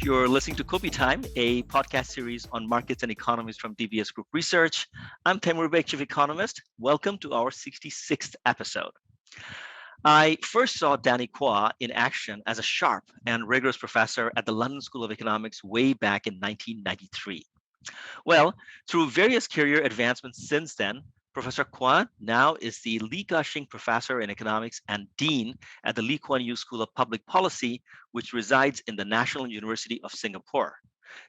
You're listening to Kopi Time, a podcast series on markets and economies from DBS Group Research. I'm Taimur Beg, Chief Economist. Welcome to our 66th episode. I first saw Danny Quah in action as a sharp and rigorous professor at the London School of Economics way back in 1993. Well, through various career advancements since then, Professor Kuan now is the Ka Shing Professor in Economics and Dean at the Lee Kuan Yew School of Public Policy, which resides in the National University of Singapore.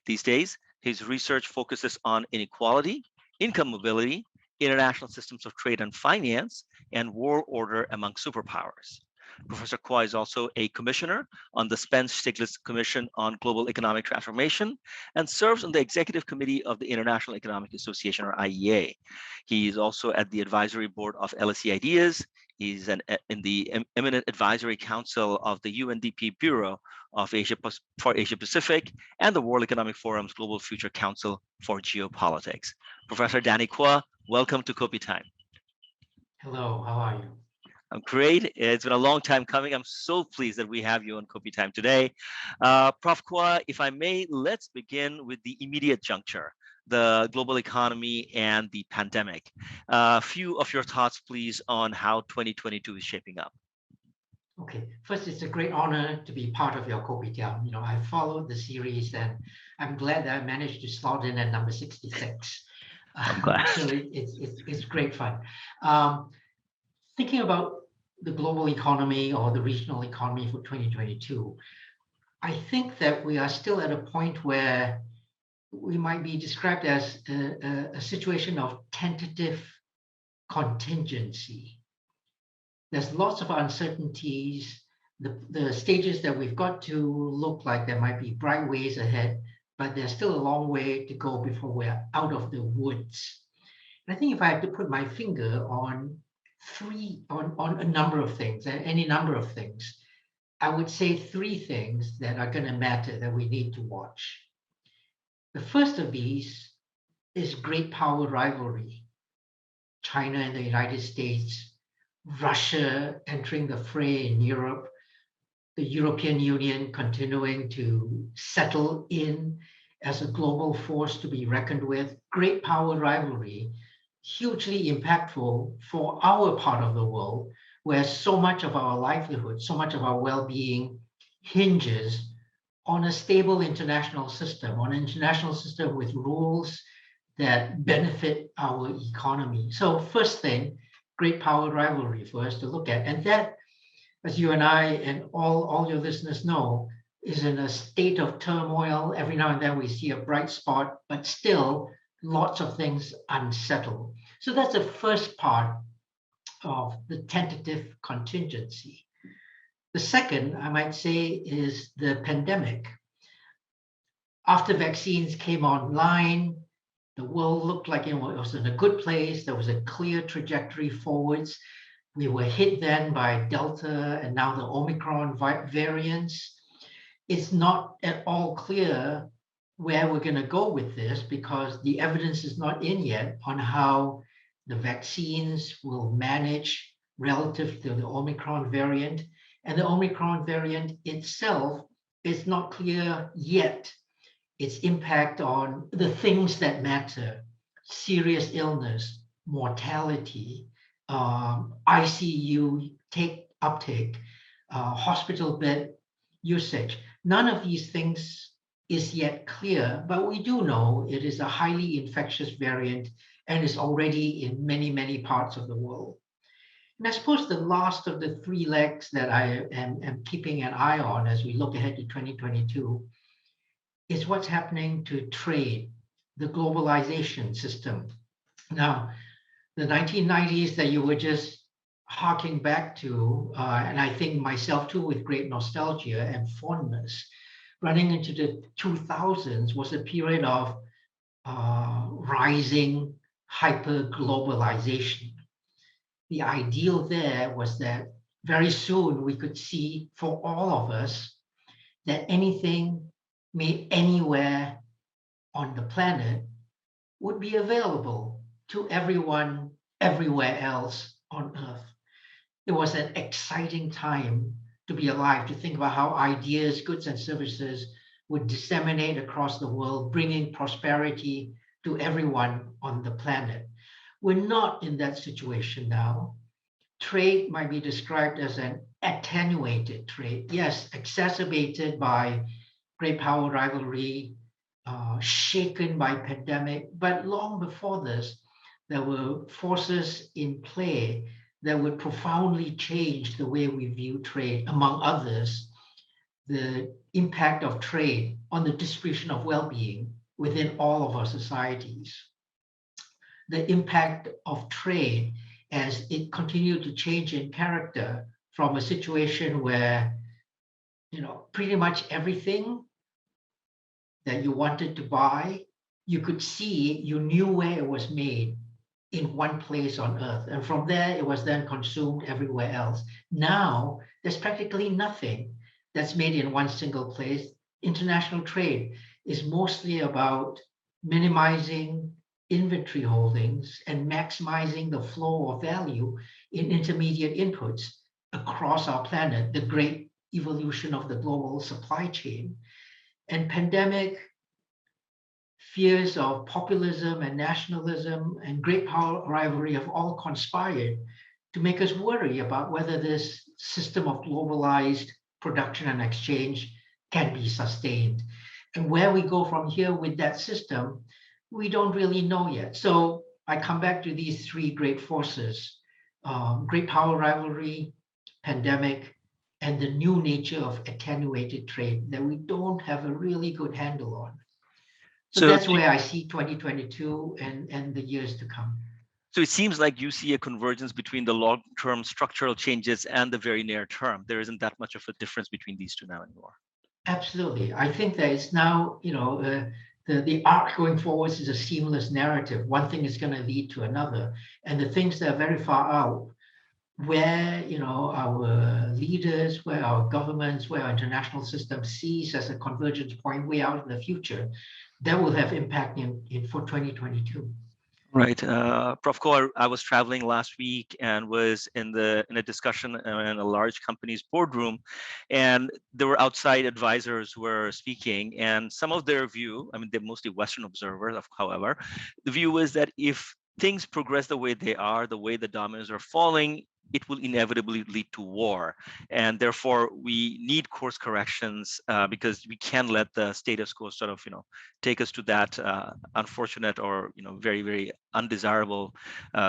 These days, his research focuses on inequality, income mobility, international systems of trade and finance, and world order among superpowers. Professor Quah is also a commissioner on the Spence-Stiglitz Commission on Global Economic Transformation and serves on the executive committee of the International Economic Association, or IEA. He is also at the advisory board of LSE Ideas. He's in the eminent advisory council of the UNDP Bureau of Asia for Asia Pacific and the World Economic Forum's Global Future Council for Geopolitics. Professor Danny Quah, welcome to Kopi Time. Hello, how are you? I'm great. It's been a long time coming. I'm so pleased that we have you on Kopi Time today. Prof Quah, if I may, let's begin with the immediate juncture, the global economy and the pandemic. A few of your thoughts, please, on how 2022 is shaping up. Okay, first, it's a great honor to be part of your Kopi Time. I followed the series and I'm glad that I managed to slot in at number 66. I'm glad. So it's great fun. Thinking about the global economy or the regional economy for 2022, I think that we are still at a point where we might be described as a situation of tentative contingency. There's lots of uncertainties. The stages that we've got to look like there might be bright ways ahead, but there's still a long way to go before we're out of the woods. And I think if I had to put my finger on a number of things, any number of things, I would say three things that are going to matter that we need to watch. The first of these is great power rivalry. China and the United States, Russia entering the fray in Europe, the European Union continuing to settle in as a global force to be reckoned with. Great power rivalry, hugely impactful for our part of the world, where so much of our livelihood, so much of our well-being hinges on a stable international system, on an international system with rules that benefit our economy. So first thing, great power rivalry for us to look at. And that, as you and I and all your listeners know, is in a state of turmoil. Every now and then we see a bright spot, but still lots of things unsettled. So that's the first part of the tentative contingency. The second, I might say, is the pandemic. After vaccines came online, the world looked like it was in a good place. There was a clear trajectory forwards. We were hit then by Delta and now the Omicron variants. It's not at all clear where we're going to go with this because the evidence is not in yet on how the vaccines will manage relative to the Omicron variant. And the Omicron variant itself is not clear yet. Its impact on the things that matter, serious illness, mortality, ICU uptake, hospital bed usage. None of these things is yet clear, but we do know it is a highly infectious variant and is already in many, many parts of the world. And I suppose the last of the three legs that I am keeping an eye on as we look ahead to 2022 is what's happening to trade, the globalization system. Now, the 1990s that you were just harking back to, and I think myself too with great nostalgia and fondness, running into the 2000s was a period of rising hyper-globalization. The ideal there was that very soon we could see for all of us that anything made anywhere on the planet would be available to everyone everywhere else on Earth. It was an exciting time to be alive, to think about how ideas, goods, and services would disseminate across the world, bringing prosperity to everyone on the planet. We're not in that situation now. Trade might be described as an attenuated trade. Yes, exacerbated by great power rivalry, shaken by pandemic. But long before this, there were forces in play that would profoundly change the way we view trade, among others, the impact of trade on the distribution of well-being within all of our societies, the impact of trade as it continued to change in character from a situation where, pretty much everything that you wanted to buy, you could see, you knew where it was made in one place on earth. And from there, it was then consumed everywhere else. Now, there's practically nothing that's made in one single place. International trade is mostly about minimizing inventory holdings and maximizing the flow of value in intermediate inputs across our planet, the great evolution of the global supply chain. And pandemic, fears of populism and nationalism and great power rivalry have all conspired to make us worry about whether this system of globalized production and exchange can be sustained. And where we go from here with that system, we don't really know yet. So I come back to these three great forces, great power rivalry, pandemic, and the new nature of attenuated trade that we don't have a really good handle on. So So, that's where I see 2022 and the years to come. so it seems like you see a convergence between the long-term structural changes and the very near term. There isn't that much of a difference between these two now anymore. Absolutely. I think that it's now, the arc going forwards is a seamless narrative. One thing is going to lead to another. And the things that are very far out, where our leaders, where our governments, where our international system sees as a convergence point way out in the future, that will have impact in for 2022. Right. Prof Quah, I was traveling last week and was in a discussion in a large company's boardroom, and there were outside advisors who were speaking, and some of their view, I mean, they're mostly Western observers, however, the view is that if things progress the way they are, the way the dominoes are falling, it will inevitably lead to war. And therefore, we need course corrections because we can't let the status quo sort of, take us to that unfortunate or, very, very undesirable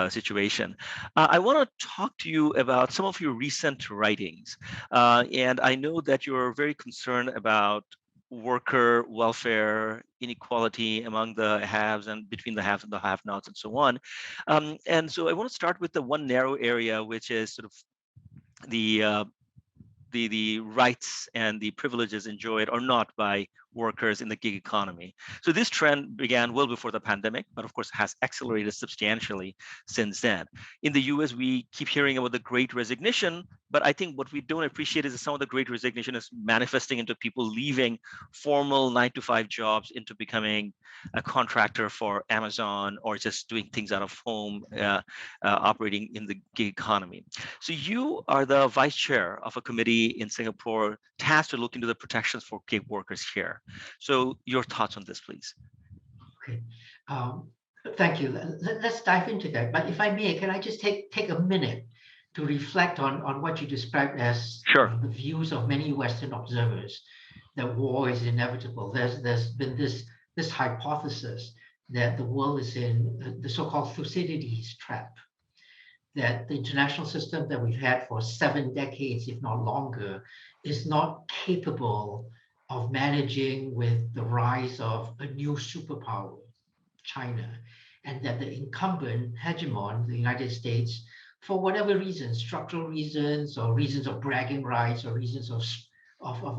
situation. I want to talk to you about some of your recent writings. And I know that you're very concerned about worker welfare, inequality among the haves and between the haves and the have-nots and so on. And so I want to start with the one narrow area, which is sort of the the rights and the privileges enjoyed or not by workers in the gig economy. So this trend began well before the pandemic, but of course has accelerated substantially since then. In the US, we keep hearing about the great resignation, but I think what we don't appreciate is that some of the great resignation is manifesting into people leaving formal 9-to-5 jobs into becoming a contractor for Amazon or just doing things out of home, operating in the gig economy. So you are the vice chair of a committee in Singapore tasked to look into the protections for gig workers here. So your thoughts on this, please. Okay. Thank you. Let's dive into that. But if I may, can I just take a minute to reflect on what you described as the views of many Western observers that war is inevitable. There's been this hypothesis that the world is in the so-called Thucydides trap, that the international system that we've had for 7 decades, if not longer, is not capable of managing with the rise of a new superpower, China, and that the incumbent hegemon, the United States, for whatever reasons, structural reasons or reasons of bragging rights or reasons of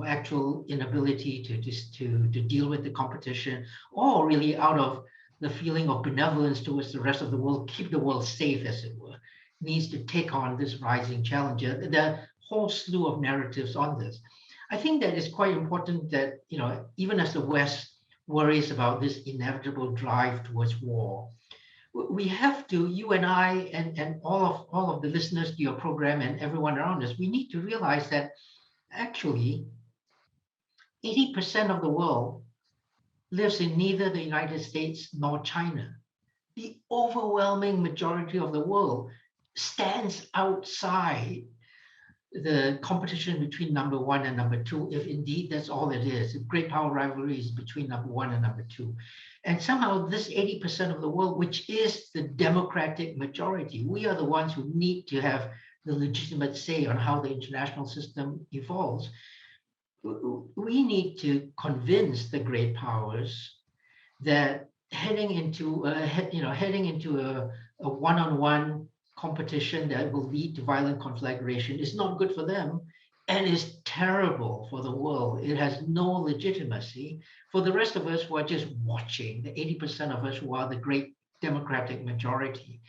actual inability to deal with the competition, or really out of the feeling of benevolence towards the rest of the world, keep the world safe, as it were, needs to take on this rising challenge. There are a whole slew of narratives on this. I think that it's quite important that, even as the West worries about this inevitable drive towards war, we have to, you and I and all of the listeners to your program and everyone around us, we need to realize that actually 80% of the world lives in neither the United States nor China. The overwhelming majority of the world stands outside the competition between number one and number two, if indeed that's all it is. The great power rivalry is between number one and number two. And somehow this 80% of the world, which is the democratic majority, we are the ones who need to have the legitimate say on how the international system evolves. We need to convince the great powers that heading into a one-on-one competition that will lead to violent conflagration is not good for them and is terrible for the world. It has no legitimacy for the rest of us who are just watching, the 80% of us who are the great democratic majority.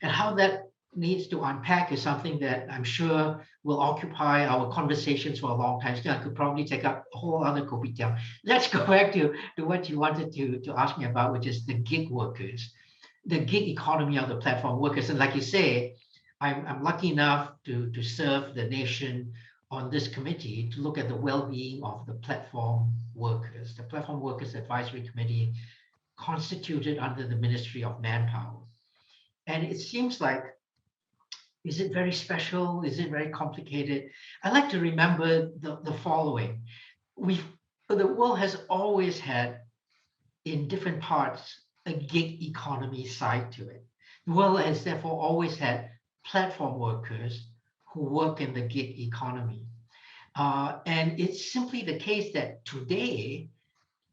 And how that needs to unpack is something that I'm sure will occupy our conversations for a long time. Still, I could probably take up a whole other Kopi Time. Let's go back to what you wanted to ask me about, which is the gig workers, the gig economy of the platform workers. And like you say, I'm lucky enough to serve the nation on this committee to look at the well-being of the platform workers, the Platform Workers Advisory Committee constituted under the Ministry of Manpower. And it seems like, is it very special? Is it very complicated? I like to remember the following. The world has always had, in different parts, a gig economy side to it. The world has therefore always had platform workers who work in the gig economy. And it's simply the case that today,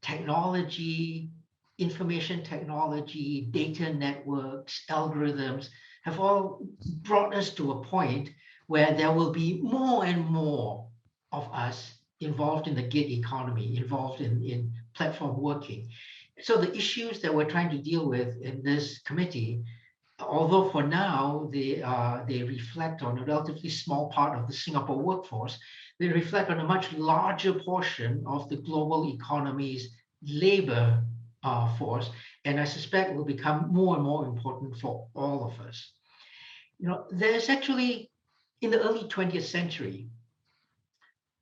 technology, information technology, data networks, algorithms have all brought us to a point where there will be more and more of us involved in the gig economy, involved in platform working. So the issues that we're trying to deal with in this committee, although for now they reflect on a relatively small part of the Singapore workforce, they reflect on a much larger portion of the global economy's labor force, and I suspect will become more and more important for all of us. There's actually, in the early 20th century,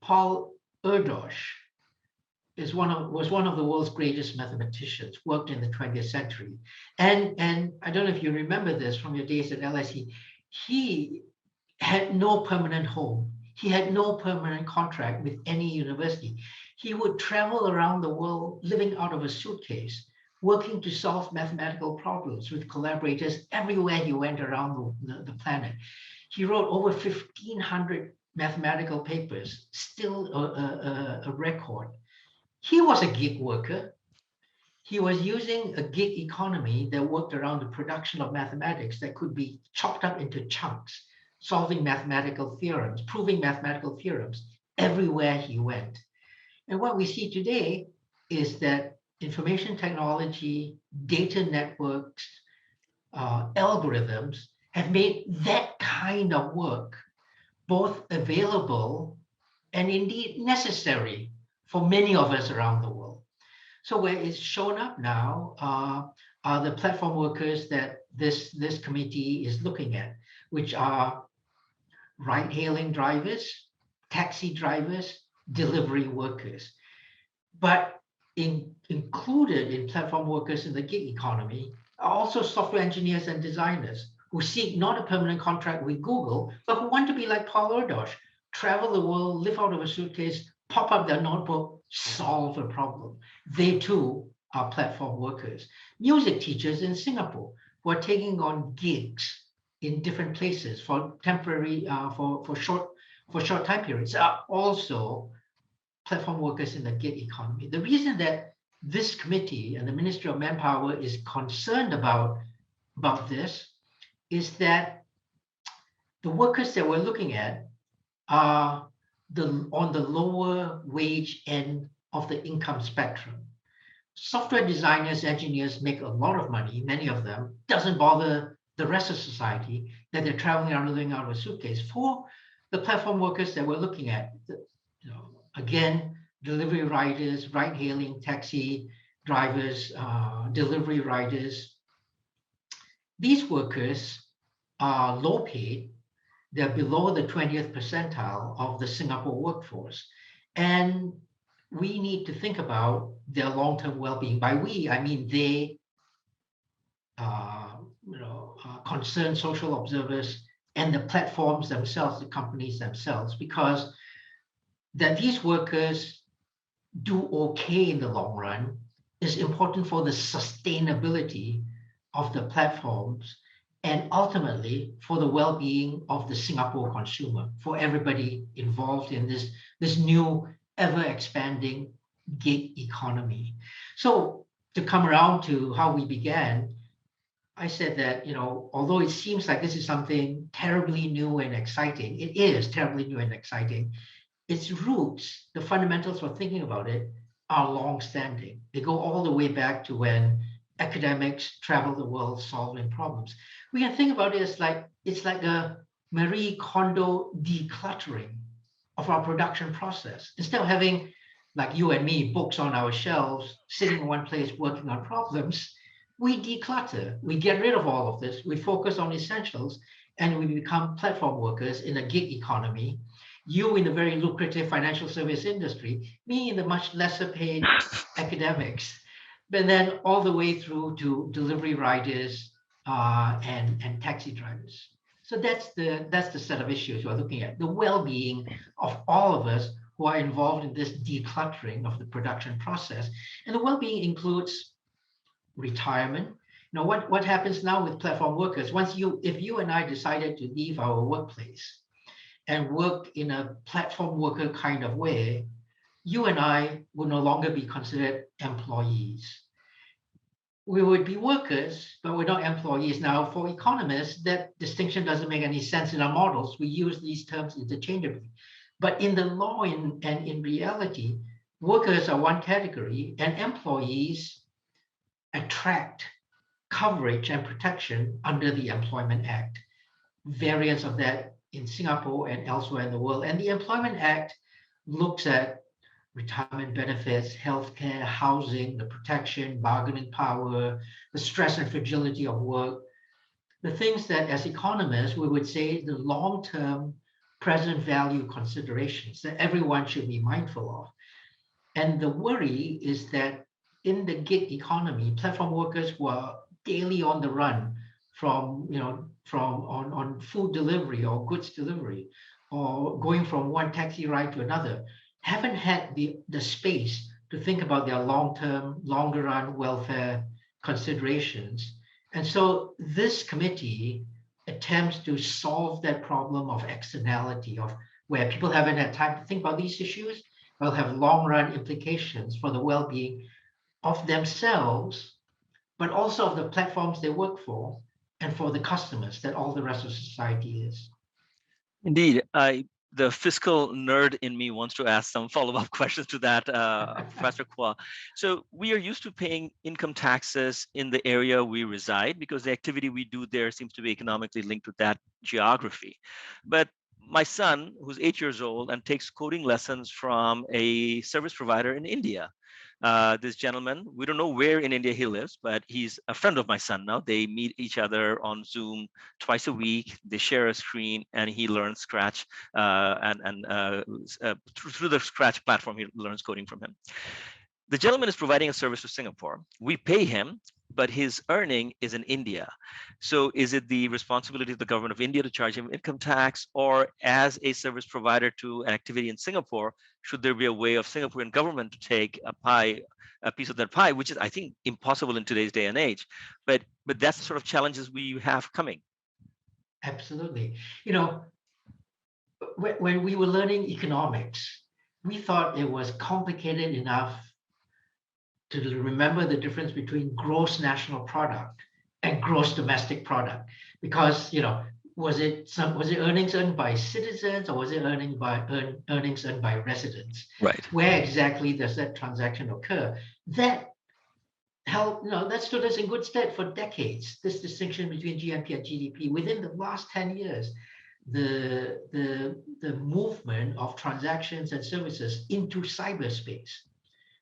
Paul Erdős was one of the world's greatest mathematicians, worked in the 20th century. And I don't know if you remember this from your days at LSE, he had no permanent home. He had no permanent contract with any university. He would travel around the world living out of a suitcase, working to solve mathematical problems with collaborators everywhere he went around the planet. He wrote over 1,500 mathematical papers, still a record. He was a gig worker. He was using a gig economy that worked around the production of mathematics that could be chopped up into chunks, solving mathematical theorems, proving mathematical theorems everywhere he went. And what we see today is that information technology, data networks, algorithms have made that kind of work both available and indeed necessary for many of us around the world. So where it's shown up now are the platform workers that this committee is looking at, which are ride-hailing drivers, taxi drivers, delivery workers. But included in platform workers in the gig economy are also software engineers and designers who seek not a permanent contract with Google, but who want to be like Paul Erdős, travel the world, live out of a suitcase, pop up their notebook, solve a problem. They too are platform workers. Music teachers in Singapore who are taking on gigs in different places for temporary, for short time periods are also platform workers in the gig economy. The reason that this committee and the Ministry of Manpower is concerned about this is that the workers that we're looking at are on the lower wage end of the income spectrum. Software designers, engineers make a lot of money, many of them, doesn't bother the rest of society that they're traveling around living out of a suitcase. For the platform workers that we're looking at, again, delivery riders, ride-hailing, taxi drivers, delivery riders. These workers are low paid. They're below the 20th percentile of the Singapore workforce. And we need to think about their long-term well-being. By we, I mean they, uh, concerned social observers and the platforms themselves, the companies themselves, because that these workers do okay in the long run is important for the sustainability of the platforms and ultimately for the well-being of the Singapore consumer, for everybody involved in this new ever expanding gig economy. So to come around to how we began, I said that, although it seems like this is something terribly new and exciting, it is terribly new and exciting. Its roots, the fundamentals for thinking about it, are long-standing. They go all the way back to when academics travel the world solving problems. We can think about it as like it's like a Marie Kondo decluttering of our production process. Instead of having, like you and me, books on our shelves, sitting in one place working on problems, we declutter. We get rid of all of this. We focus on essentials, and we become platform workers in a gig economy. You in the very lucrative financial service industry, me in the much lesser paid academics, but then all the way through to delivery riders and taxi drivers. So that's the set of issues we're looking at: the well-being of all of us who are involved in this decluttering of the production process, and the well-being includes retirement. What happens now with platform workers? If you and I decided to leave our workplace and work in a platform worker kind of way, you and I would no longer be considered employees. We would be workers, but we're not employees. Now, for economists, that distinction doesn't make any sense in our models. We use these terms interchangeably. But in the law and in reality, workers are one category, and employees attract coverage and protection under the Employment Act. Variants of that in Singapore and elsewhere in the world. And the Employment Act looks at retirement benefits, healthcare, housing, the protection, bargaining power, the stress and fragility of work, the things that as economists we would say the long-term present value considerations that everyone should be mindful of. And the worry is that in the gig economy, platform workers were daily on the run from, on food delivery or goods delivery, or going from one taxi ride to another, haven't had the space to think about their long-term, longer run welfare considerations. And so this committee attempts to solve that problem of externality, of where people haven't had time to think about these issues, will have long-run implications for the well-being of themselves, but also of the platforms they work for and for the customers that all the rest of society is. Indeed, the fiscal nerd in me wants to ask some follow-up questions to that, Professor Quah. So we are used to paying income taxes in the area we reside because the activity we do there seems to be economically linked to that geography. But my son, who's 8 years old and takes coding lessons from a service provider in India, this gentleman, we don't know where in India he lives, but he's a friend of my son now. They meet each other on Zoom twice a week. They share a screen, and he learns Scratch, through the Scratch platform, he learns coding from him. The gentleman is providing a service to Singapore. We pay him, but his earning is in India. So is it the responsibility of the government of India to charge him income tax, or as a service provider to an activity in Singapore, should there be a way of Singaporean government to take a piece of that pie, which is, I think, impossible in today's day and age. But that's the sort of challenges we have coming. Absolutely. When we were learning economics, we thought it was complicated enough to remember the difference between gross national product and gross domestic product, because was it earnings earned by citizens, or was it earnings earned by residents? Right. Where exactly does that transaction occur? That that stood us in good stead for decades. This distinction between GNP and GDP. Within the last 10 years, the movement of transactions and services into cyberspace,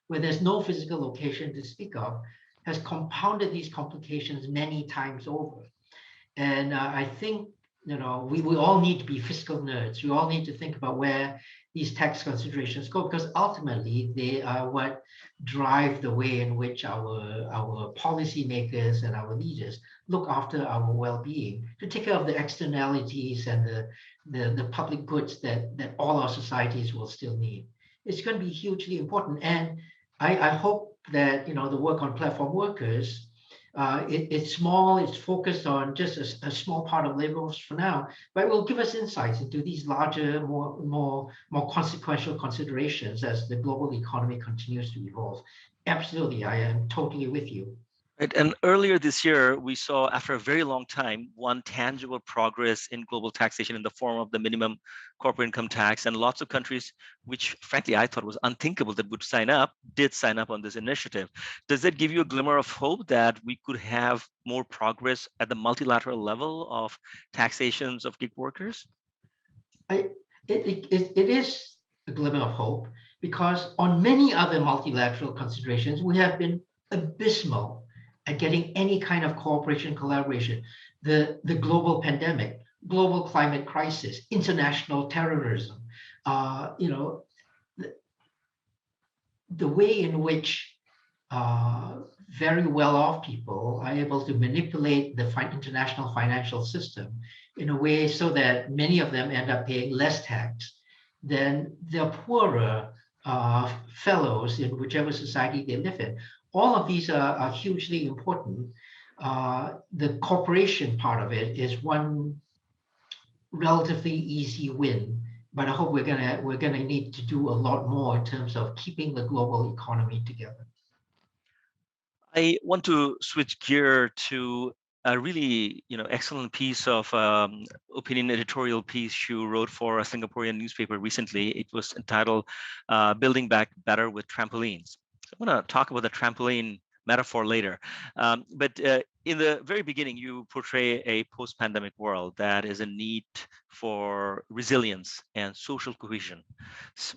where there's no physical location to speak of, has compounded these complications many times over. And I think we all need to be fiscal nerds. We all need to think about where these tax considerations go, because ultimately they are what drive the way in which our policymakers and our leaders look after our well-being, to take care of the externalities and the public goods that all our societies will still need. It's going to be hugely important. And I hope that the work on platform workers, it's small, it's focused on just a small part of labor force for now, but it will give us insights into these larger, more consequential considerations as the global economy continues to evolve. Absolutely, I am totally with you. Right. And earlier this year, we saw, after a very long time, one tangible progress in global taxation in the form of the minimum corporate income tax. And lots of countries, which frankly I thought was unthinkable that would sign up, did sign up on this initiative. Does that give you a glimmer of hope that we could have more progress at the multilateral level of taxations of gig workers? I, it is a glimmer of hope, because on many other multilateral considerations, we have been abysmal at getting any kind of cooperation, collaboration. The global pandemic, global climate crisis, international terrorism, the, the way in which very well-off people are able to manipulate the international financial system in a way so that many of them end up paying less tax than the poorer fellows in whichever society they live in. All of these are hugely important. The corporation part of it is one relatively easy win, but I hope we're gonna need to do a lot more in terms of keeping the global economy together. I want to switch gear to a really, excellent piece of opinion editorial piece you wrote for a Singaporean newspaper recently. It was entitled "Building Back Better with Trampolines." So I want to talk about the trampoline metaphor later, but in the very beginning, you portray a post-pandemic world that is in need for resilience and social cohesion.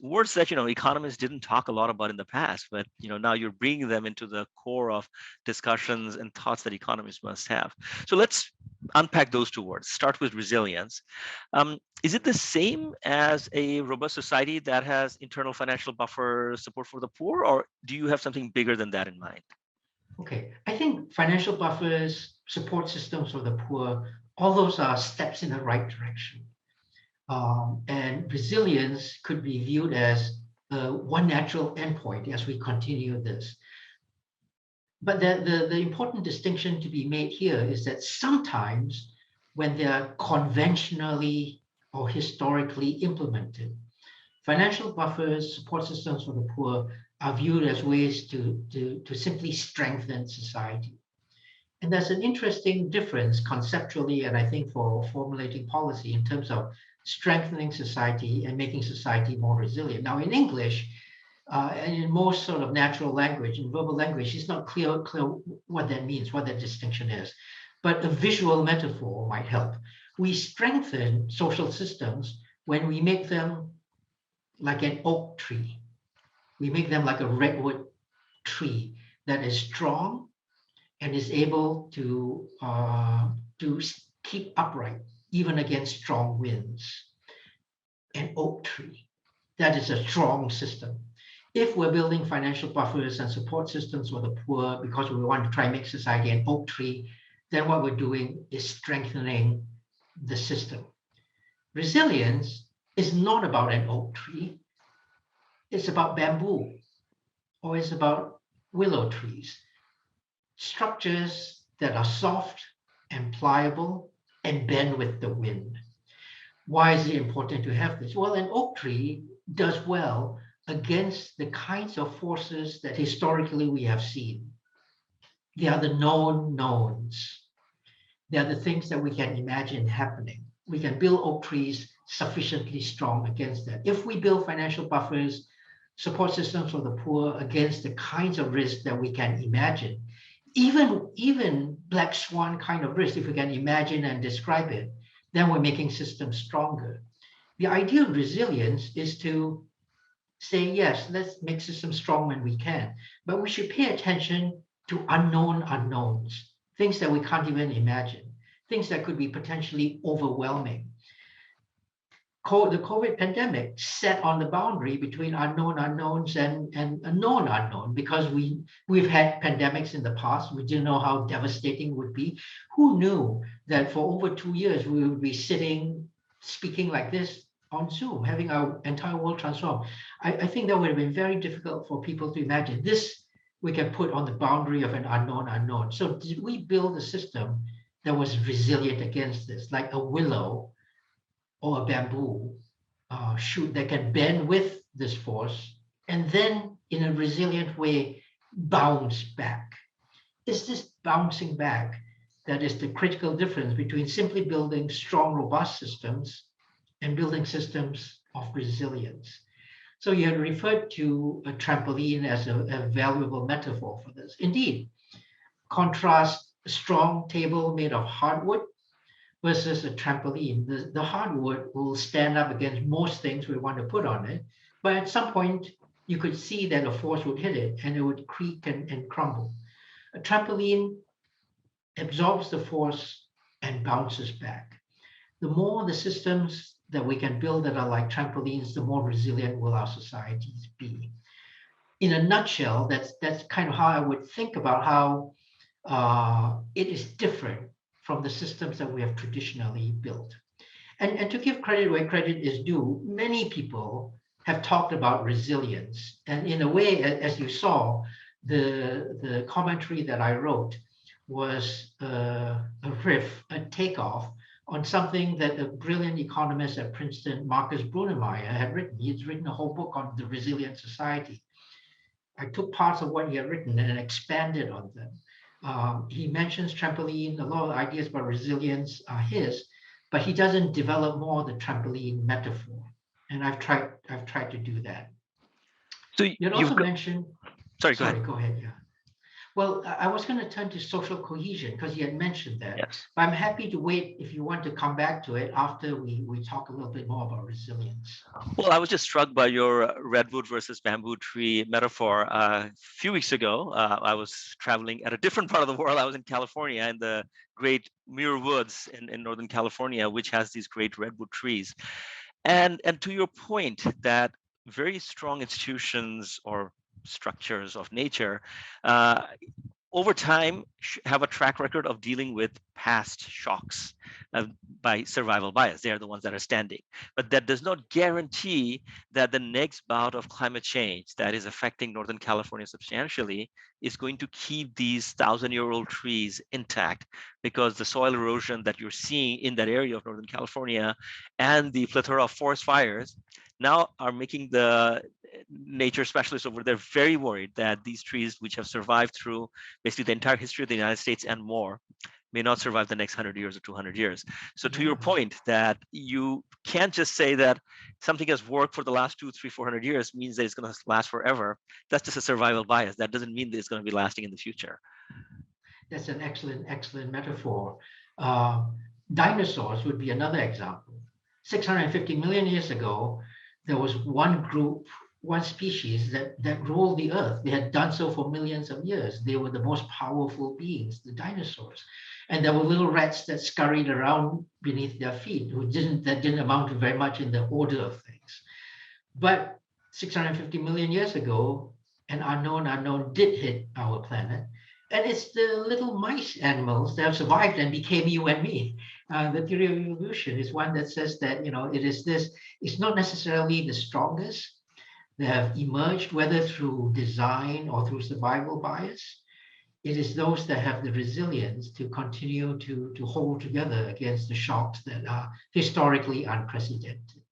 Words that economists didn't talk a lot about in the past, but now you're bringing them into the core of discussions and thoughts that economists must have. So let's unpack those two words. Start with resilience. Is it the same as a robust society that has internal financial buffer support for the poor, or do you have something bigger than that in mind? Okay, I think financial buffers, support systems for the poor, all those are steps in the right direction. And resilience could be viewed as one natural endpoint as we continue this. But the important distinction to be made here is that sometimes when they are conventionally or historically implemented, financial buffers, support systems for the poor are viewed as ways to simply strengthen society. And there's an interesting difference conceptually, and I think for formulating policy in terms of strengthening society and making society more resilient. Now, in English, and in most sort of natural language, in verbal language, it's not clear what that means, what that distinction is. But a visual metaphor might help. We strengthen social systems when we make them like an oak tree. We make them like a redwood tree that is strong and is able to keep upright even against strong winds. An oak tree, that is a strong system. If we're building financial buffers and support systems for the poor because we want to try and make society an oak tree, then what we're doing is strengthening the system. Resilience is not about an oak tree. It's about bamboo, or it's about willow trees. Structures that are soft and pliable and bend with the wind. Why is it important to have this? Well, an oak tree does well against the kinds of forces that historically we have seen. They are the known knowns. They are the things that we can imagine happening. We can build oak trees sufficiently strong against that. If we build financial buffers, support systems for the poor against the kinds of risks that we can imagine, even black swan kind of risk, if we can imagine and describe it, then we're making systems stronger. The idea of resilience is to say, yes, let's make systems strong when we can, but we should pay attention to unknown unknowns, things that we can't even imagine. things that could be potentially overwhelming. The COVID pandemic set on the boundary between unknown unknowns and a known unknown, because we've had pandemics in the past. We didn't know how devastating it would be. Who knew that for over 2 years we would be sitting speaking like this on Zoom, having our entire world transformed? I think that would have been very difficult for people to imagine. This we can put on the boundary of an unknown unknown. So did we build a system that was resilient against this, like a willow or a bamboo shoot that can bend with this force and then in a resilient way bounce back? It's this bouncing back that is the critical difference between simply building strong, robust systems and building systems of resilience. So you had referred to a trampoline as a valuable metaphor for this. Indeed, contrast a strong table made of hardwood versus a trampoline. The hardwood will stand up against most things we want to put on it, but at some point you could see that a force would hit it and it would creak and crumble. A trampoline absorbs the force and bounces back. The more the systems that we can build that are like trampolines, the more resilient will our societies be. In a nutshell, that's kind of how I would think about how it is different from the systems that we have traditionally built. And to give credit where credit is due, many people have talked about resilience. And in a way, as you saw, the commentary that I wrote was a riff, a takeoff on something that a brilliant economist at Princeton, Marcus Brunemeyer, had written. He's written a whole book on the resilient society. I took parts of what he had written and expanded on them. He mentions trampoline, a lot of ideas about resilience are his, but he doesn't develop more the trampoline metaphor. And I've tried to do that. So You had you've also got, mentioned, sorry, go ahead. sorry, go ahead, yeah. Well, I was going to turn to social cohesion because you had mentioned that, Yes. but I'm happy to wait if you want to come back to it after we talk a little bit more about resilience. Well, I was just struck by your redwood versus bamboo tree metaphor. A few weeks ago, I was traveling at a different part of the world. I was in California, in the great Muir Woods in Northern California, which has these great redwood trees. And to your point that very strong institutions or structures of nature uh, over time have a track record of dealing with past shocks by survival bias. They are the ones that are standing. But that does not guarantee that the next bout of climate change that is affecting Northern California substantially is going to keep these 1,000-year-old trees intact, because the soil erosion that you're seeing in that area of Northern California and the plethora of forest fires now are making the nature specialists over there very worried that these trees, which have survived through basically the entire history of the United States and more, may not survive the next 100 years or 200 years. So to your point that you can't just say that something has worked for the last 200, 300, 400 years means that it's going to last forever. That's just a survival bias. That doesn't mean that it's going to be lasting in the future. That's an excellent metaphor. Dinosaurs would be another example. 650 million years ago, there was one group, one species that ruled the earth. They had done so for millions of years. They were the most powerful beings, the dinosaurs. And there were little rats that scurried around beneath their feet that didn't amount to very much in the order of things. But 650 million years ago, an unknown did hit our planet. And it's the little mice animals that have survived and became you and me. The theory of evolution is one that says that, it's not necessarily the strongest that have emerged, whether through design or through survival bias. It is those that have the resilience to continue to hold together against the shocks that are historically unprecedented.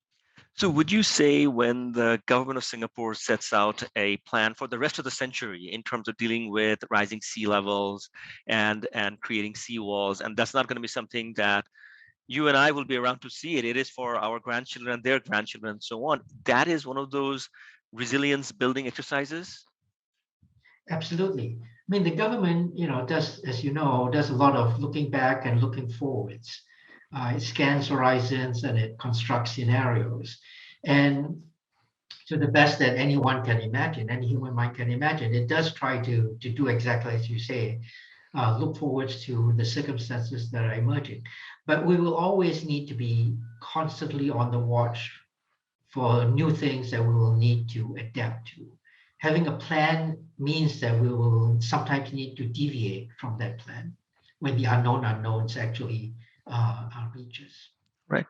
So would you say when the government of Singapore sets out a plan for the rest of the century in terms of dealing with rising sea levels and creating seawalls, and that's not going to be something that you and I will be around to see it, it is for our grandchildren and their grandchildren and so on, that is one of those resilience building exercises? Absolutely. I mean, the government, does, as you know, does a lot of looking back and looking forwards. It scans horizons and it constructs scenarios. And to the best that anyone can imagine, any human mind can imagine, it does try to do exactly as you say, look forward to the circumstances that are emerging. But we will always need to be constantly on the watch for new things that we will need to adapt to. Having a plan means that we will sometimes need to deviate from that plan when the unknown unknowns actually reach us. Right.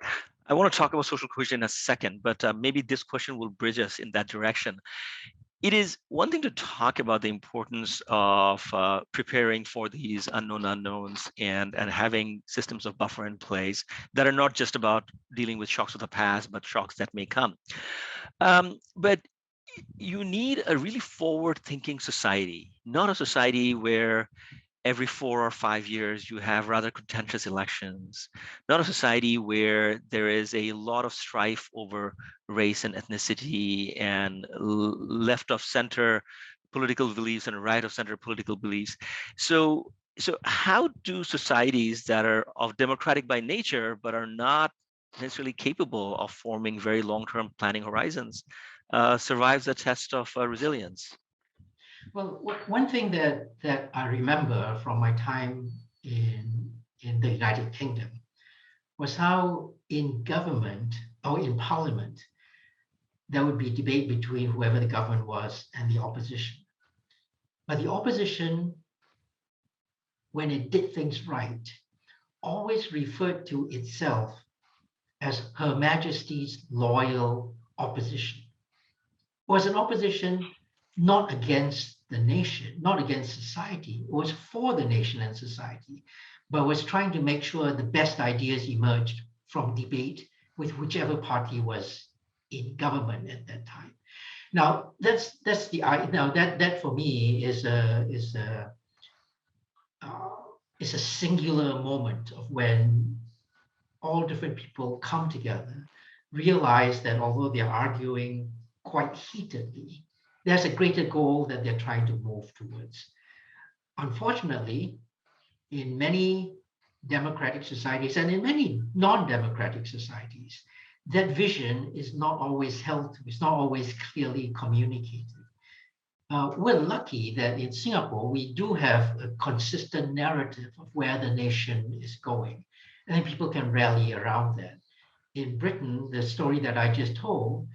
I want to talk about social cohesion in a second, but maybe this question will bridge us in that direction. It is one thing to talk about the importance of preparing for these unknown unknowns and having systems of buffer in place that are not just about dealing with shocks of the past, but shocks that may come. But you need a really forward-thinking society, not a society where every 4 or 5 years you have rather contentious elections, not a society where there is a lot of strife over race and ethnicity and left of center political beliefs and right of center political beliefs. So how do societies that are of democratic by nature but are not necessarily capable of forming very long-term planning horizons survive the test of resilience? Well, one thing that I remember from my time in the United Kingdom was how in government or in parliament there would be debate between whoever the government was and the opposition. But the opposition, when it did things right, always referred to itself as Her Majesty's loyal opposition. It was an opposition not against the nation, not against society. It was for the nation and society, but was trying to make sure the best ideas emerged from debate with whichever party was in government at that time. Now that's the now that for me uh, is a singular moment of when all different people come together, realize that although they're arguing quite heatedly, there's a greater goal that they're trying to move towards. Unfortunately, in many democratic societies and in many non-democratic societies, that vision is not always held, it's not always clearly communicated. We're lucky that in Singapore, we do have a consistent narrative of where the nation is going, and then people can rally around that. In Britain, the story that I just told,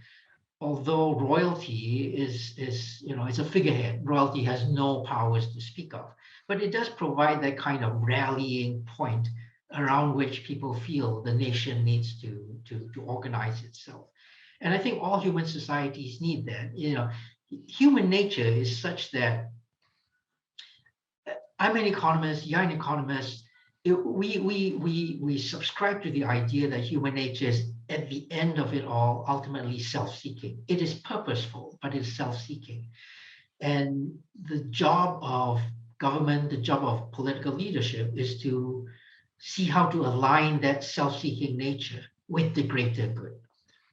although royalty is it's a figurehead, royalty has no powers to speak of, but it does provide that kind of rallying point around which people feel the nation needs to organize itself. And I think all human societies need that. Human nature is such that I'm an economist, you're an economist. We subscribe to the idea that human nature is, at the end of it all, ultimately self-seeking. It is purposeful, but it's self-seeking. And the job of government, the job of political leadership is to see how to align that self-seeking nature with the greater good.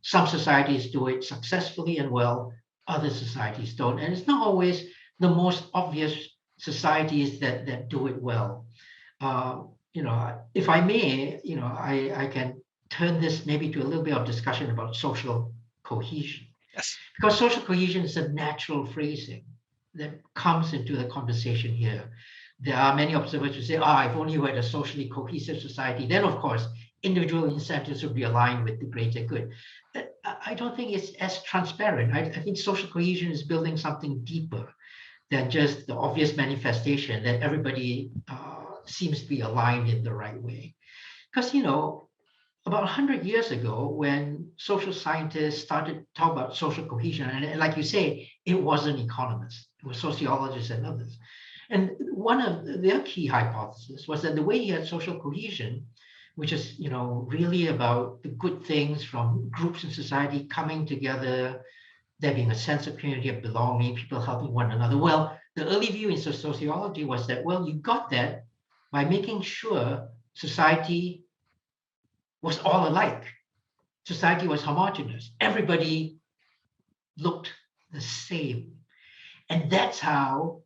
Some societies do it successfully and well, other societies don't. And it's not always the most obvious societies that do it well. If I may, I can turn this maybe to a little bit of discussion about social cohesion. Yes. Because social cohesion is a natural phrasing that comes into the conversation here. There are many observers who say, if only we had a socially cohesive society, then of course, individual incentives would be aligned with the greater good. I don't think it's as transparent. I think social cohesion is building something deeper than just the obvious manifestation that everybody seems to be aligned in the right way. Because, about 100 years ago, when social scientists started to talk about social cohesion, and like you say, it wasn't economists, it was sociologists and others. And one of their key hypotheses was that the way you had social cohesion, which is, really about the good things from groups in society coming together, there being a sense of community of belonging, people helping one another. Well, the early view in sociology was that, you got that by making sure society was all alike. Society was homogeneous. Everybody looked the same. And that's how,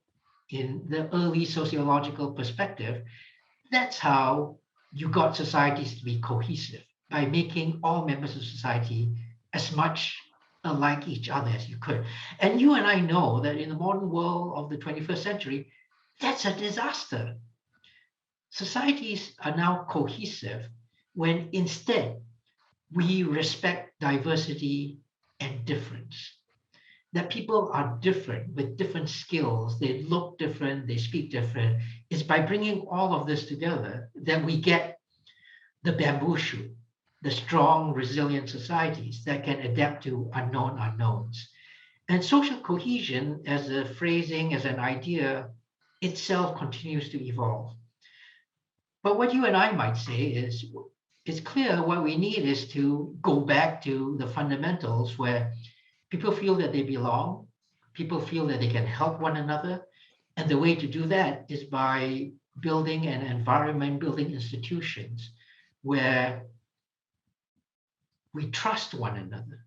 in the early sociological perspective, that's how you got societies to be cohesive, by making all members of society as much alike each other as you could. And you and I know that in the modern world of the 21st century, that's a disaster. Societies are now cohesive when instead we respect diversity and difference. That people are different with different skills, they look different, they speak different. It's by bringing all of this together that we get the bamboo shoot, the strong, resilient societies that can adapt to unknown unknowns. And social cohesion, as a phrasing, as an idea, itself continues to evolve. But what you and I might say is it's clear what we need is to go back to the fundamentals where people feel that they belong, people feel that they can help one another. And the way to do that is by building an environment, building institutions where we trust one another.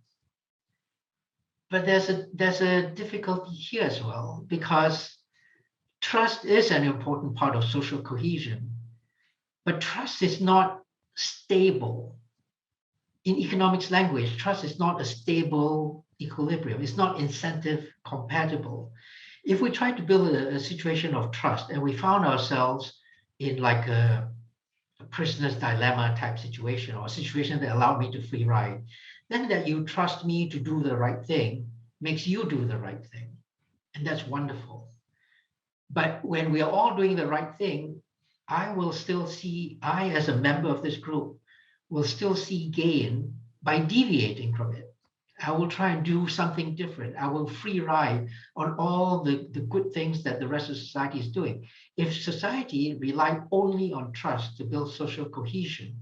But there's a difficulty here as well, because trust is an important part of social cohesion, but trust is not stable. In economics language, trust is not a stable equilibrium. It's not incentive compatible. If we try to build a situation of trust and we found ourselves in like a prisoner's dilemma type situation, or a situation that allowed me to free ride, then that you trust me to do the right thing makes you do the right thing. And that's wonderful. But when we are all doing the right thing, I, as a member of this group, will still see gain by deviating from it. I will try and do something different. I will free ride on all the good things that the rest of society is doing. If society relied only on trust to build social cohesion,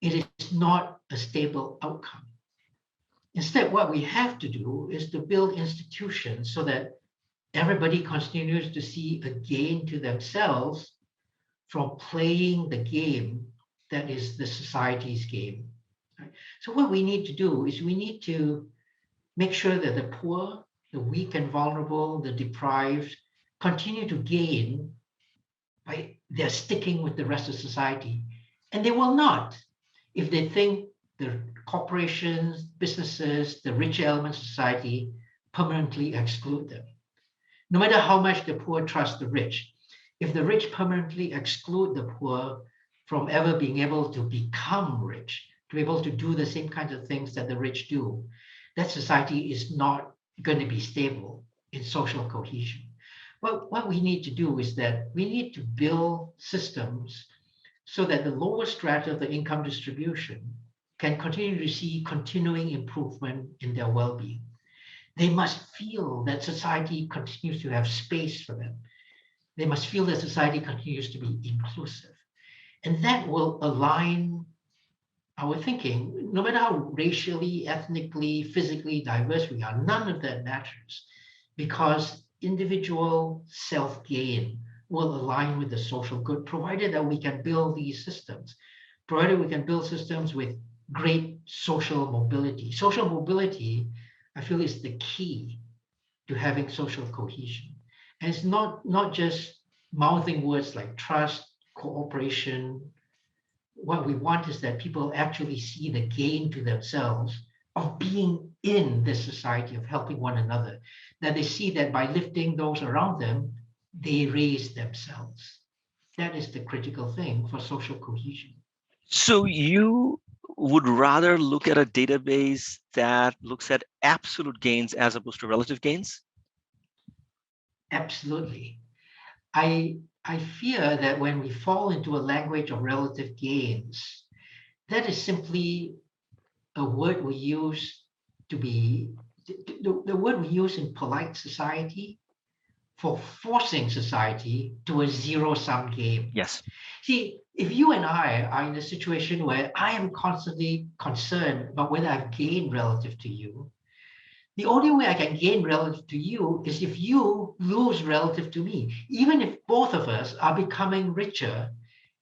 it is not a stable outcome. Instead, what we have to do is to build institutions so that everybody continues to see a gain to themselves from playing the game that is the society's game. Right? So what we need to do is we need to make sure that the poor, the weak and vulnerable, the deprived continue to gain by their sticking with the rest of society. And they will not if they think the corporations, businesses, the rich elements of society permanently exclude them. No matter how much the poor trust the rich, if the rich permanently exclude the poor from ever being able to become rich, to be able to do the same kinds of things that the rich do, that society is not going to be stable in social cohesion. Well, what we need to do is that we need to build systems so that the lower strata of the income distribution can continue to see continuing improvement in their well-being. They must feel that society continues to have space for them. They must feel that society continues to be inclusive. And that will align our thinking, no matter how racially, ethnically, physically diverse we are, none of that matters, because individual self-gain will align with the social good, provided that we can build these systems, provided we can build systems with great social mobility. Social mobility, I feel, is the key to having social cohesion. And it's not just mouthing words like trust, cooperation. What we want is that people actually see the gain to themselves of being in this society, of helping one another, that they see that by lifting those around them, they raise themselves. That is the critical thing for social cohesion. So you would rather look at a database that looks at absolute gains as opposed to relative gains? Absolutely. I fear that when we fall into a language of relative gains, that is simply a word we use to be the word we use in polite society for forcing society to a zero-sum game. Yes. See, if you and I are in a situation where I am constantly concerned about whether I've gained relative to you, the only way I can gain relative to you is if you lose relative to me. Even if both of us are becoming richer,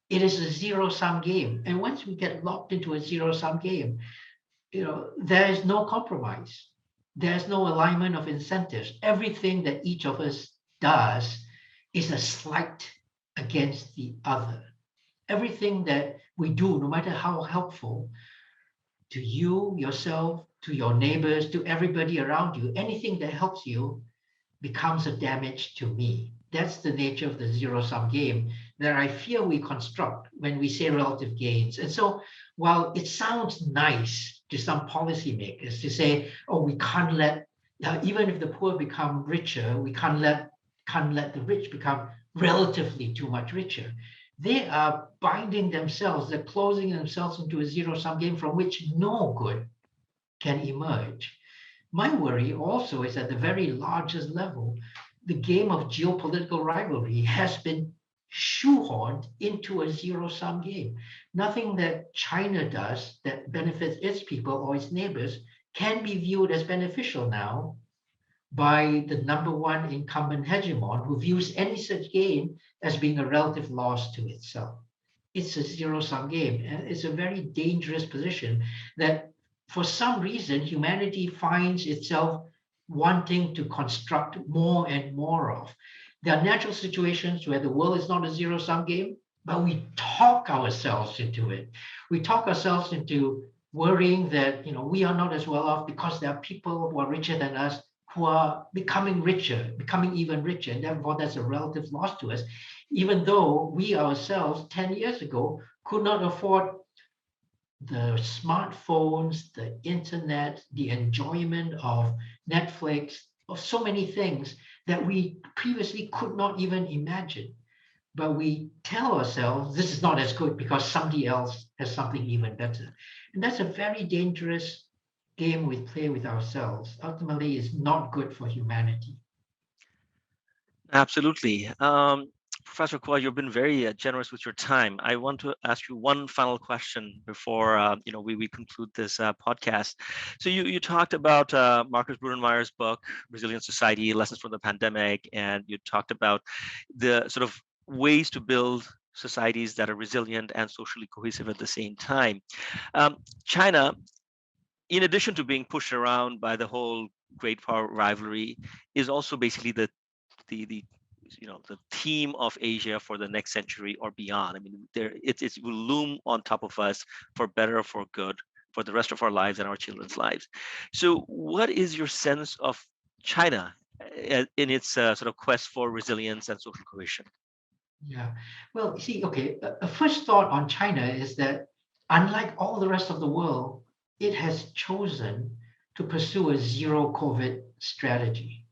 it is a zero-sum game. And once we get locked into a zero-sum game, there is no compromise. There's no alignment of incentives. Everything that each of us does is a slight against the other. Everything that we do, no matter how helpful to you, yourself, to your neighbors, to everybody around you, anything that helps you becomes a damage to me. That's the nature of the zero-sum game that I fear we construct when we say relative gains. And so while it sounds nice to some policymakers to say, oh, we can't let, even if the poor become richer, we can't let the rich become relatively too much richer. They are binding themselves, they're closing themselves into a zero-sum game from which no good can emerge. My worry also is at the very largest level, the game of geopolitical rivalry has been shoehorned into a zero-sum game. Nothing that China does that benefits its people or its neighbors can be viewed as beneficial now by the number one incumbent hegemon who views any such gain as being a relative loss to itself. It's a zero-sum game, and it's a very dangerous position that for some reason humanity finds itself wanting to construct more and more of. There are natural situations where the world is not a zero-sum game, but we talk ourselves into it. We talk ourselves into worrying that we are not as well off because there are people who are richer than us who are becoming richer, becoming even richer, and therefore that's a relative loss to us, even though we ourselves 10 years ago could not afford the smartphones, the internet, the enjoyment of Netflix, of so many things that we previously could not even imagine. But we tell ourselves this is not as good because somebody else has something even better. And that's a very dangerous game we play with ourselves. Ultimately, it's not good for humanity. Absolutely. Professor Quah, you've been very generous with your time. I want to ask you one final question before we conclude this podcast. So you talked about Marcus Brudenmeyer's book, Resilient Society: Lessons from the Pandemic, and you talked about the sort of ways to build societies that are resilient and socially cohesive at the same time. China, in addition to being pushed around by the whole great power rivalry, is also basically the the theme of Asia for the next century or beyond. I mean, it will loom on top of us for better or for good for the rest of our lives and our children's lives. So, what is your sense of China in its sort of quest for resilience and social cohesion? Yeah. Well, you see, okay, a first thought on China is that unlike all the rest of the world, it has chosen to pursue a zero COVID strategy,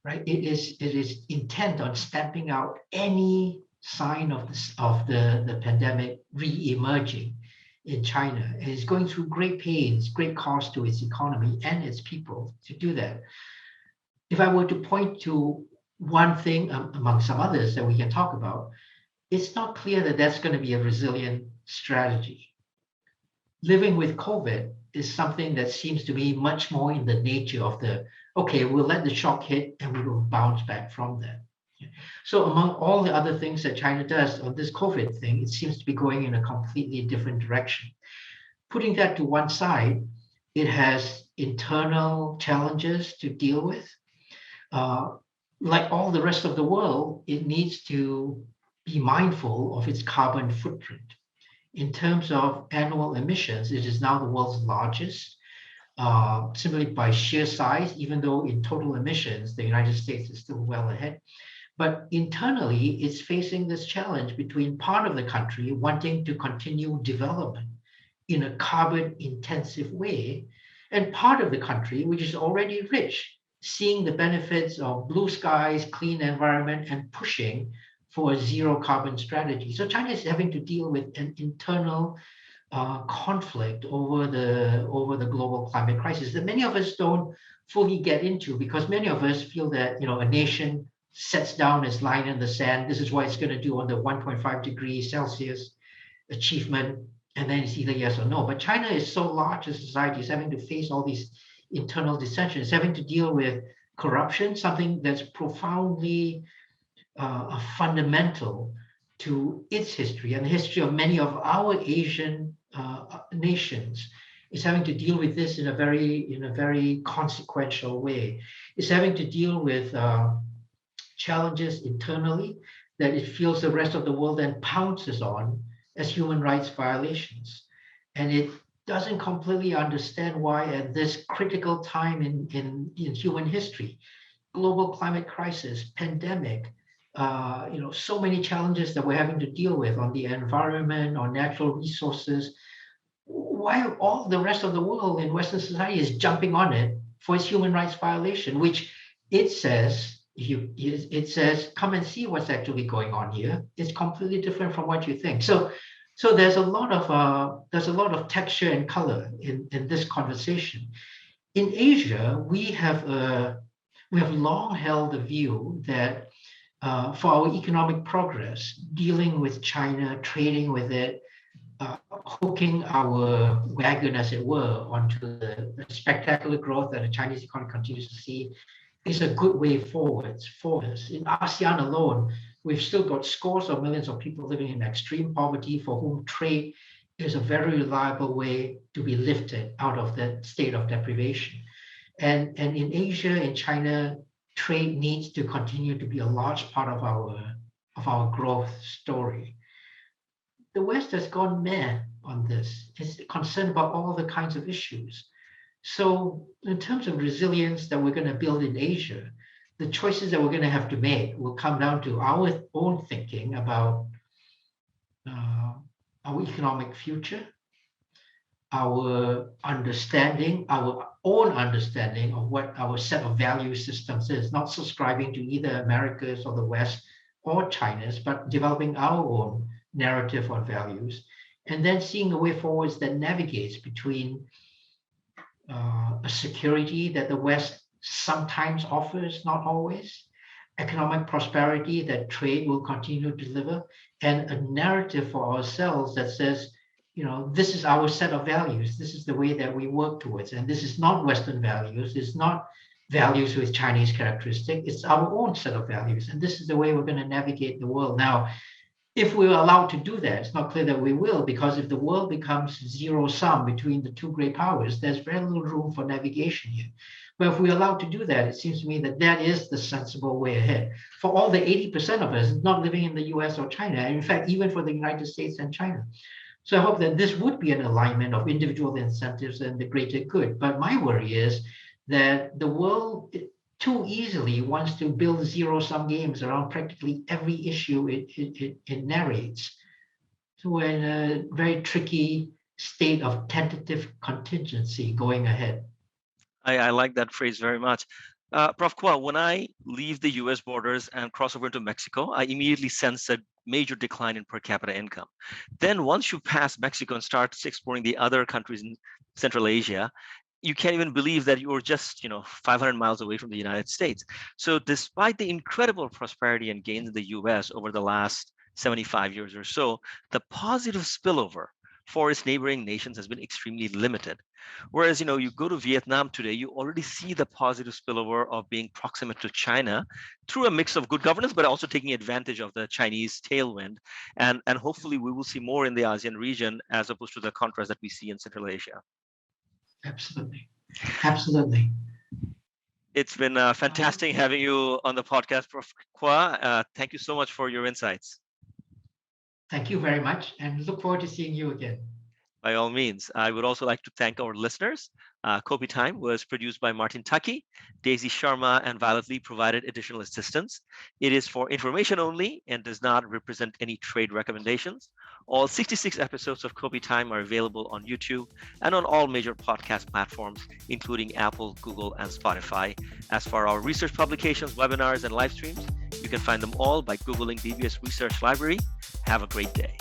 right? It is intent on stamping out any sign of the pandemic re-emerging in China. And it's going through great pains, great cost to its economy and its people to do that. If I were to point to one thing among some others that we can talk about, it's not clear that that's going to be a resilient strategy. Living with COVID is something that seems to be much more in the nature of okay, we'll let the shock hit and we will bounce back from that. So among all the other things that China does on this COVID thing, it seems to be going in a completely different direction. Putting that to one side, it has internal challenges to deal with. Like all the rest of the world, it needs to be mindful of its carbon footprint. In terms of annual emissions, it is now the world's largest, simply by sheer size, even though in total emissions, the United States is still well ahead. But internally, it's facing this challenge between part of the country wanting to continue development in a carbon intensive way, and part of the country, which is already rich, seeing the benefits of blue skies, clean environment, and pushing for a zero carbon strategy. So China is having to deal with an internal conflict over the global climate crisis that many of us don't fully get into, because many of us feel that a nation sets down its line in the sand. This is what it's going to do on the 1.5 degrees Celsius achievement, and then it's either yes or no. But China is so large a society, is having to face all these internal dissensions, having to deal with corruption, something that's profoundly fundamental to its history and the history of many of our Asian nations. Is having to deal with this in a very consequential way. It's having to deal with challenges internally that it feels the rest of the world then pounces on as human rights violations. And it doesn't completely understand why at this critical time in human history, global climate crisis, pandemic, so many challenges that we're having to deal with on the environment, on natural resources, while all the rest of the world in Western society is jumping on it for its human rights violation, which it says, come and see what's actually going on here. It's completely different from what you think. So there's a lot of texture and color in this conversation. In Asia, we have long held the view that for our economic progress, dealing with China, trading with it, hooking our wagon, as it were, onto the spectacular growth that the Chinese economy continues to see is a good way forwards for us. In ASEAN alone, we've still got scores of millions of people living in extreme poverty for whom trade is a very reliable way to be lifted out of that state of deprivation. And in Asia, in China, trade needs to continue to be a large part of our growth story. The West has gone mad on this. It's concerned about all the kinds of issues. So in terms of resilience that we're going to build in Asia, the choices that we're going to have to make will come down to our own thinking about our economic future, our own understanding of what our set of value systems is, not subscribing to either America's or the West or China's, but developing our own narrative on values, and then seeing a way forwards that navigates between a security that the West sometimes offers, not always, economic prosperity that trade will continue to deliver, and a narrative for ourselves that says, this is our set of values. This is the way that we work towards. And this is not Western values. It's not values with Chinese characteristic. It's our own set of values. And this is the way we're going to navigate the world. Now, if we're allowed to do that, it's not clear that we will, because if the world becomes zero sum between the two great powers, there's very little room for navigation here. But if we're allowed to do that, it seems to me that that is the sensible way ahead. For all the 80% of us not living in the US or China, and in fact, even for the United States and China. So I hope that this would be an alignment of individual incentives and the greater good. But my worry is that the world too easily wants to build zero-sum games around practically every issue it narrates. So we're in a very tricky state of tentative contingency going ahead. I like that phrase very much. Prof Quah, when I leave the US borders and cross over into Mexico, I immediately sense a major decline in per capita income. Then once you pass Mexico and start exploring the other countries in Central Asia, you can't even believe that you're just 500 miles away from the United States. So despite the incredible prosperity and gains in the US over the last 75 years or so, the positive spillover for its neighboring nations has been extremely limited. Whereas, you go to Vietnam today, you already see the positive spillover of being proximate to China through a mix of good governance, but also taking advantage of the Chinese tailwind. And hopefully we will see more in the ASEAN region as opposed to the contrast that we see in Central Asia. Absolutely. Absolutely. It's been fantastic having you on the podcast, Prof Quah. Thank you so much for your insights. Thank you very much, and look forward to seeing you again. By all means. I would also like to thank our listeners. Kopi Time was produced by Martin Taki. Daisy Sharma and Violet Lee provided additional assistance. It is for information only and does not represent any trade recommendations. All 66 episodes of Kopi Time are available on YouTube and on all major podcast platforms, including Apple, Google, and Spotify. As for our research publications, webinars, and live streams, you can find them all by Googling DBS Research Library. Have a great day.